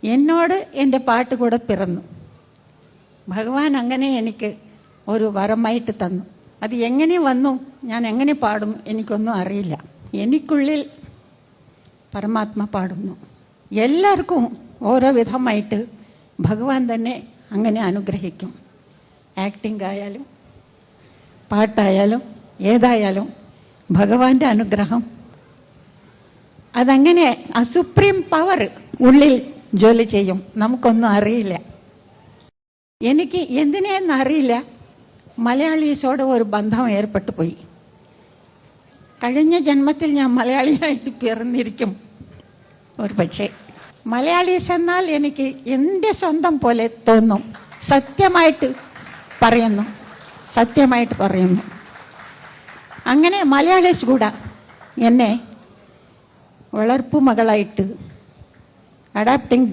എന്നോട് എൻ്റെ പാട്ട് കൂടെ പിറന്നു. ഭഗവാൻ അങ്ങനെ എനിക്ക് ഒരു വരമായിട്ട് തന്നു. അത് എങ്ങനെ വന്നു, ഞാൻ എങ്ങനെ പാടും എനിക്കൊന്നും അറിയില്ല. എനിക്കുള്ളിൽ പരമാത്മ പാടുന്നു. എല്ലാവർക്കും ഓരോ വിധമായിട്ട് ഭഗവാൻ തന്നെ അങ്ങനെ അനുഗ്രഹിക്കും. ആക്ടിംഗ് ആയാലും പാട്ടായാലും ഏതായാലും ഭഗവാന്റെ അനുഗ്രഹം അതങ്ങനെ ആ സുപ്രീം പവർ ഉള്ളിൽ ജോലി ചെയ്യും. നമുക്കൊന്നും അറിയില്ല. എനിക്ക് എന്തിനെന്ന് അറിയില്ല, മലയാളീസോട് ഒരു ബന്ധം ഏർപ്പെട്ടു പോയി. കഴിഞ്ഞ ജന്മത്തിൽ ഞാൻ മലയാളിയായിട്ട് പിറന്നിരിക്കും ഒരു പക്ഷേ. മലയാളീസ് എന്നാൽ എനിക്ക് എൻ്റെ സ്വന്തം പോലെ തോന്നും. സത്യമായിട്ട് പറയുന്നു. അങ്ങനെ മലയാളീസ് കൂടെ എന്നെ വളർപ്പു മകളായിട്ട് അഡാപ്റ്റിംഗ്